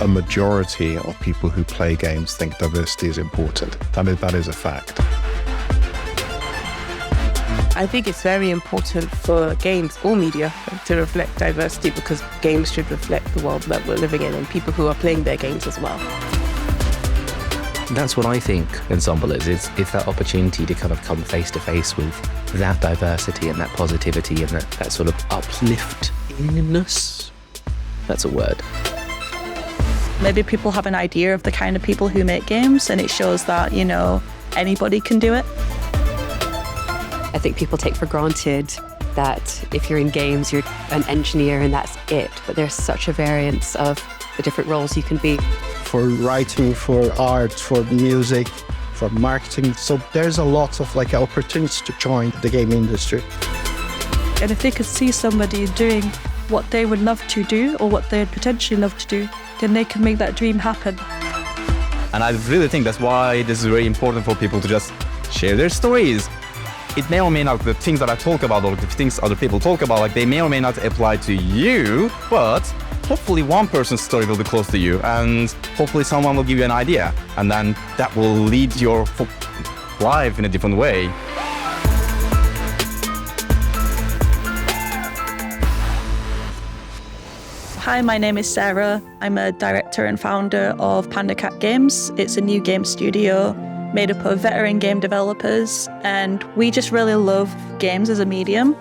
a majority of people who play games think diversity is important. That is a fact. I think it's very important for games or media to reflect diversity, because games should reflect the world that we're living in and people who are playing their games as well. That's what I think Ensemble is. It's that opportunity to kind of come face to face with that diversity and that positivity and that sort of upliftingness. That's a word. Maybe people have an idea of the kind of people who make games, and it shows that, anybody can do it. I think people take for granted that if you're in games, you're an engineer and that's it. But there's such a variance of the different roles you can be. For writing, for art, for music, for marketing. So there's a lot of opportunities to join the game industry. And if they could see somebody doing what they would love to do or what they'd potentially love to do, then they can make that dream happen. And I really think that's why this is very important for people to just share their stories. It may or may not, the things that I talk about or the things other people talk about, they may or may not apply to you, but hopefully one person's story will be close to you, and hopefully someone will give you an idea, and then that will lead your life in a different way. Hi, my name is Sarah. I'm a director and founder of Panda Cat Games. It's a new game studio made up of veteran game developers, and we just really love games as a medium.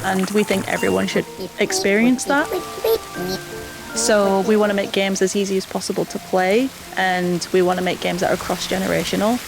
And we think everyone should experience that. So we want to make games as easy as possible to play, and we want to make games that are cross-generational.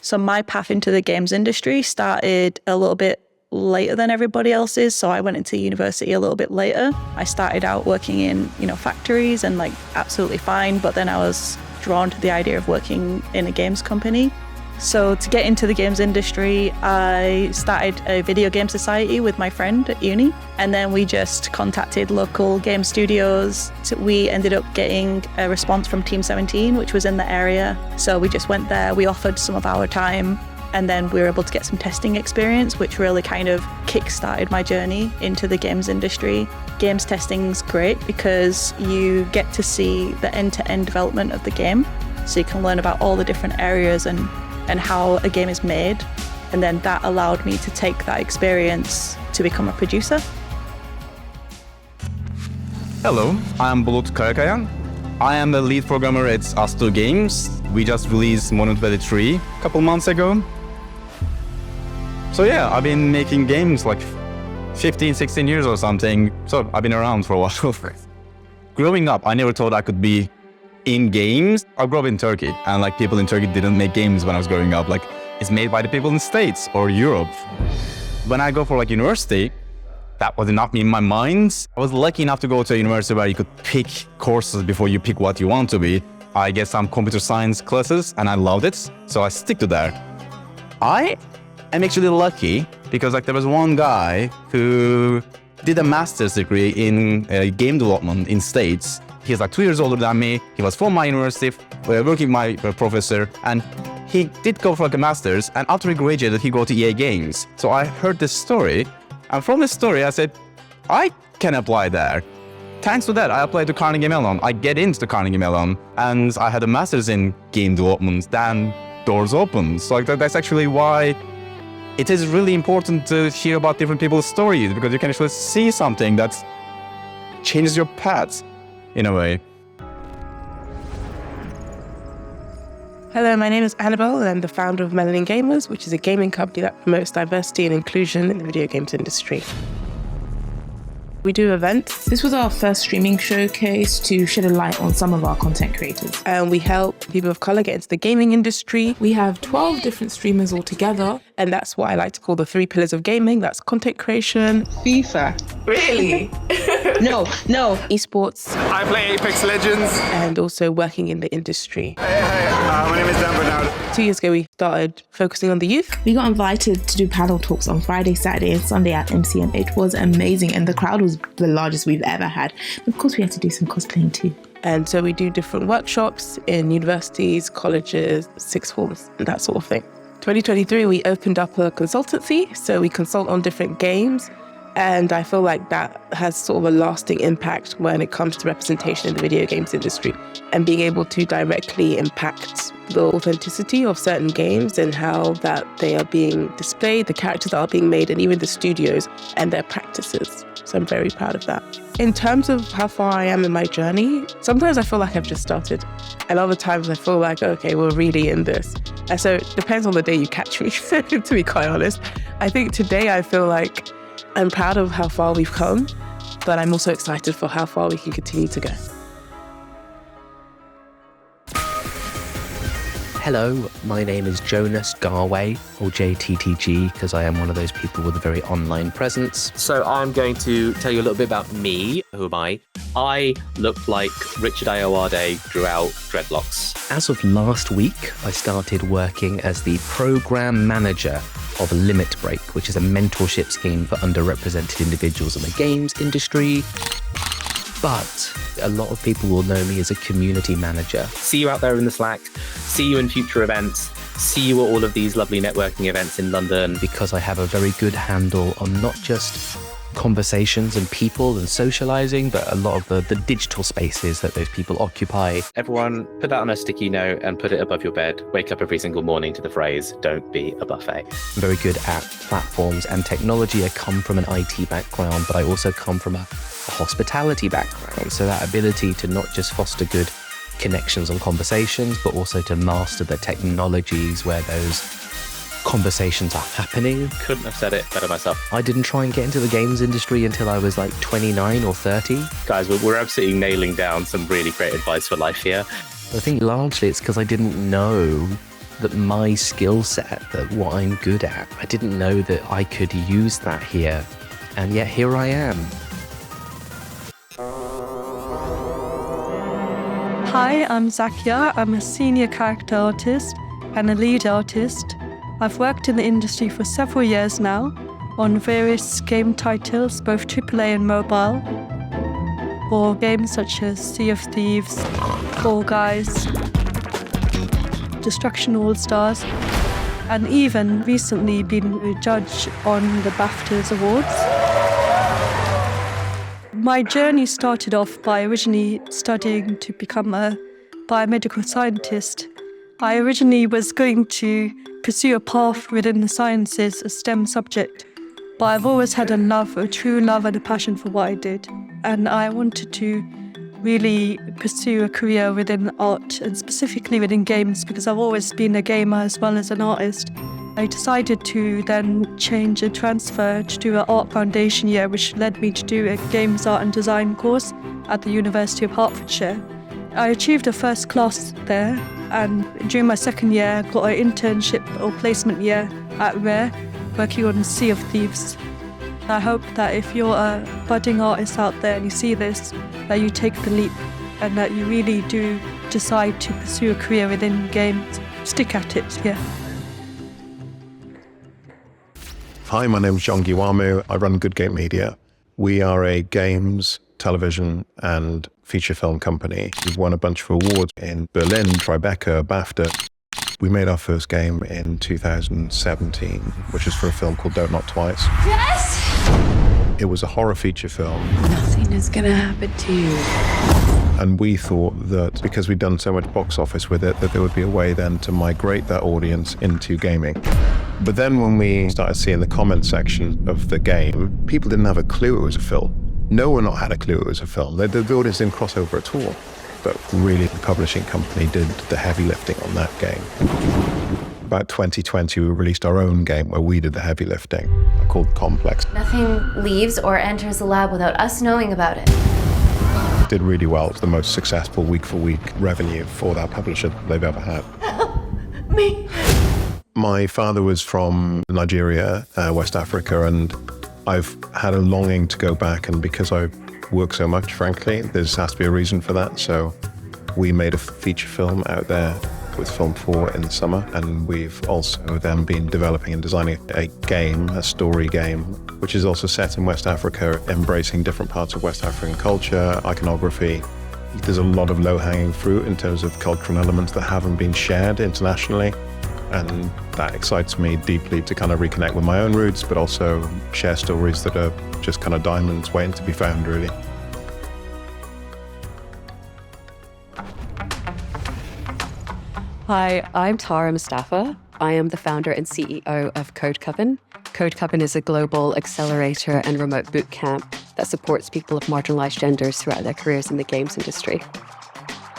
So my path into the games industry started a little bit later than everybody else's. So I went into university a little bit later. I started out working in, factories and absolutely fine, but then I was drawn to the idea of working in a games company. So to get into the games industry, I started a video game society with my friend at uni, and then we just contacted local game studios. So we ended up getting a response from Team 17, which was in the area. So we just went there, we offered some of our time, and then we were able to get some testing experience, which really kind of kick-started my journey into the games industry. Games testing's great because you get to see the end-to-end development of the game. So you can learn about all the different areas and how a game is made. And then that allowed me to take that experience to become a producer. Hello, I'm Bulut Karakaya. I am the lead programmer at Us2 Games. We just released Multimedia 3 a couple months ago. So yeah, I've been making games 15, 16 years or something. So I've been around for a while. Growing up, I never thought I could be in games. I grew up in Turkey, and people in Turkey didn't make games when I was growing up. It's made by the people in the States or Europe. When I go for university, that was not in my mind. I was lucky enough to go to a university where you could pick courses before you pick what you want to be. I get some computer science classes and I loved it, so I stick to that. I'm actually lucky because there was one guy who did a master's degree in game development in States. He's 2 years older than me. He was from my university, working with my professor, and he did go for a master's, and after he graduated, he go to EA Games. So I heard this story, and from this story, I said, I can apply there. Thanks to that, I applied to Carnegie Mellon. I get into Carnegie Mellon, and I had a master's in game development. Then doors opened. So that's actually why it is really important to hear about different people's stories, because you can actually see something that changes your path in a way. Hello, my name is Annabelle, and I'm the founder of Melanin Gamers, which is a gaming company that promotes diversity and inclusion in the video games industry. We do events. This was our first streaming showcase to shed a light on some of our content creators. And we help people of colour get into the gaming industry. We have 12 different streamers altogether. And that's what I like to call the 3 pillars of gaming. That's content creation. FIFA. Really? No. Esports. I play Apex Legends. And also working in the industry. Hey, my name is Dan Bernard. 2 years ago, we started focusing on the youth. We got invited to do panel talks on Friday, Saturday and Sunday at MCM. It was amazing, and the crowd was the largest we've ever had. Of course, we had to do some cosplaying too. And so we do different workshops in universities, colleges, sixth forms, and that sort of thing. 2023, we opened up a consultancy. So we consult on different games And I feel like that has sort of a lasting impact when it comes to representation in the video games industry and being able to directly impact the authenticity of certain games and how that they are being displayed, the characters that are being made, and even the studios and their practices. So I'm very proud of that. In terms of how far I am in my journey, sometimes I feel like I've just started. And other times I feel like, okay, we're really in this. And so it depends on the day you catch me, to be quite honest. I think today I feel like I'm proud of how far we've come, but I'm also excited for how far we can continue to go. Hello, my name is Jonas Garway, or JTTG, because I am one of those people with a very online presence. So I'm going to tell you a little bit about me. Who am I? I look like Richard Ayoade grew out dreadlocks. As of last week, I started working as the program manager of Limit Break, which is a mentorship scheme for underrepresented individuals in the games industry. But a lot of people will know me as a community manager. See you out there in the Slack. See you in future events. See you at all of these lovely networking events in London. Because I have a very good handle on not just conversations and people and socializing, but a lot of the digital spaces that those people occupy. Everyone, put that on a sticky note and put it above your bed. Wake up every single morning to the phrase, "Don't be a buffet." I'm very good at platforms and technology. I come from an IT background, but I also come from a hospitality background. So that ability to not just foster good connections and conversations, but also to master the technologies where those conversations are happening. Couldn't have said it better myself. I didn't try and get into the games industry until I was like 29 or 30. Guys, we're absolutely nailing down some really great advice for life here. I think largely it's because I didn't know that my skill set, that what I'm good at, I didn't know that I could use that here. And yet here I am. Hi, I'm Zakia. I'm a senior character artist and a lead artist. I've worked in the industry for several years now on various game titles, both AAA and mobile, for games such as Sea of Thieves, Fall Guys, Destruction All-Stars, and even recently been a judge on the BAFTAs Awards. My journey started off by originally studying to become a biomedical scientist. I originally was going to pursue a path within the sciences, a STEM subject, but I've always had a true love and a passion for what I did. And I wanted to really pursue a career within art and specifically within games because I've always been a gamer as well as an artist. I decided to then change and transfer to do an art foundation year, which led me to do a games art and design course at the University of Hertfordshire. I achieved a first class there, and during my second year, I got an internship or placement year at Rare, working on Sea of Thieves. I hope that if you're a budding artist out there and you see this, that you take the leap and that you really do decide to pursue a career within games. Stick at it, yeah. Hi, my name is John Giwamu. I run Good Game Media. We are a games, television, and feature film company. We've won a bunch of awards in Berlin, Tribeca, BAFTA. We made our first game in 2017, which is for a film called Don't Knock Twice. Yes! It was a horror feature film. Nothing is gonna happen to you. And we thought that because we'd done so much box office with it, that there would be a way then to migrate that audience into gaming. But then when we started seeing the comment section of the game, people didn't have a clue it was a film. No one had a clue it was a film. The audience didn't cross over at all. But really, the publishing company did the heavy lifting on that game. About 2020, we released our own game where we did the heavy lifting, called Complex. Nothing leaves or enters the lab without us knowing about it. Did really well. It's the most successful week-for-week revenue for that publisher they've ever had. Help me! My father was from Nigeria, West Africa, and I've had a longing to go back, and because I work so much, frankly, there has to be a reason for that. So we made a feature film out there with Film 4 in the summer, and we've also then been developing and designing a game, a story game, which is also set in West Africa, embracing different parts of West African culture, iconography. There's a lot of low-hanging fruit in terms of cultural elements that haven't been shared internationally. And that excites me deeply to kind of reconnect with my own roots, but also share stories that are just kind of diamonds waiting to be found, really. Hi, I'm Tara Mustafa. I am the founder and CEO of Code Coven. Code Coven is a global accelerator and remote bootcamp that supports people of marginalized genders throughout their careers in the games industry.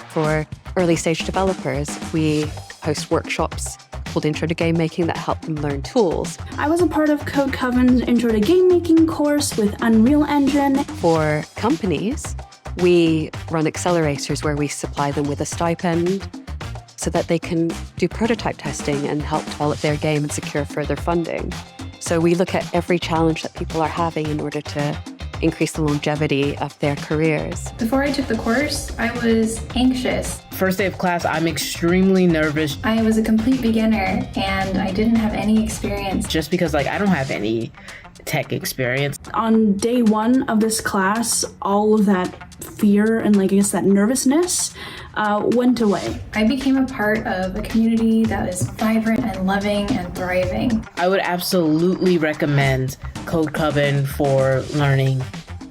For early stage developers, we host workshops called Intro to Game Making that help them learn tools. I was a part of Code Coven's Intro to Game Making course with Unreal Engine. For companies, we run accelerators where we supply them with a stipend so that they can do prototype testing and help develop their game and secure further funding. So we look at every challenge that people are having in order to increase the longevity of their careers. Before I took the course, I was anxious. First day of class, I'm extremely nervous. I was a complete beginner and I didn't have any experience. Just because I don't have any tech experience. On day one of this class, all of that fear and that nervousness went away. I became a part of a community that was vibrant and loving and thriving. I would absolutely recommend Code Coven for learning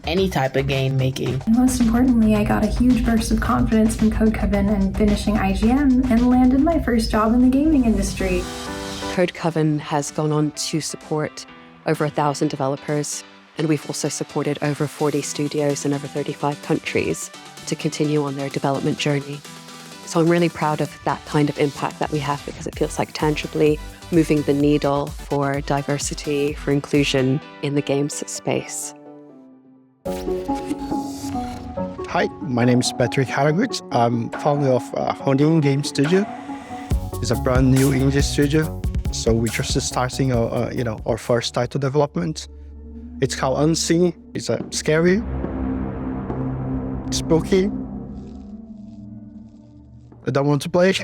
any type of game making. And most importantly, I got a huge burst of confidence from Code Coven and finishing IGM and landed my first job in the gaming industry. Code Coven has gone on to support over 1,000 developers, and we've also supported over 40 studios in over 35 countries to continue on their development journey. So I'm really proud of that kind of impact that we have because it feels like tangibly moving the needle for diversity, for inclusion in the games space. Hi, my name is Patrick Harragut. I'm founder of Melanin Game Studio. It's a brand new indie studio. So we're just starting our first title development. It's called Unseen. It's scary, spooky. I don't want to play.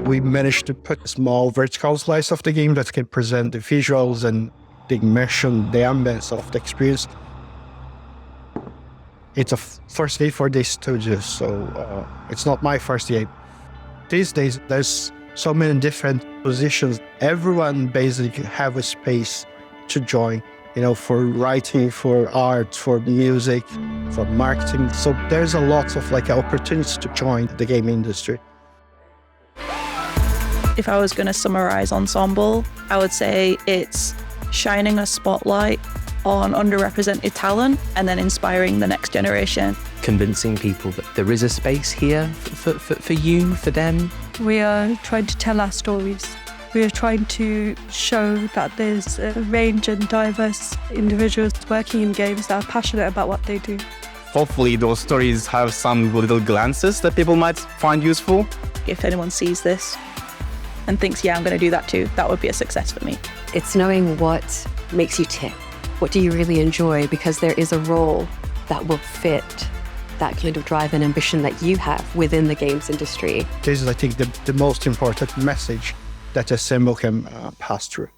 We managed to put a small vertical slice of the game that can present the visuals and the immersion, the ambience of the experience. It's a first day for this studio, so it's not my first day. These days, there's so many different positions. Everyone basically have a space to join, for writing, for art, for music, for marketing. So there's a lot of opportunities to join the game industry. If I was going to summarize Ensemble, I would say it's shining a spotlight on underrepresented talent and then inspiring the next generation. Convincing people that there is a space here for you, for them. We are trying to tell our stories. We are trying to show that there's a range and diverse individuals working in games that are passionate about what they do. Hopefully those stories have some little glances that people might find useful. If anyone sees this and thinks, yeah, I'm going to do that too, that would be a success for me. It's knowing what makes you tick. What do you really enjoy? Because there is a role that will fit that kind of drive and ambition that you have within the games industry. This is, I think, the most important message that Ensemble can pass through.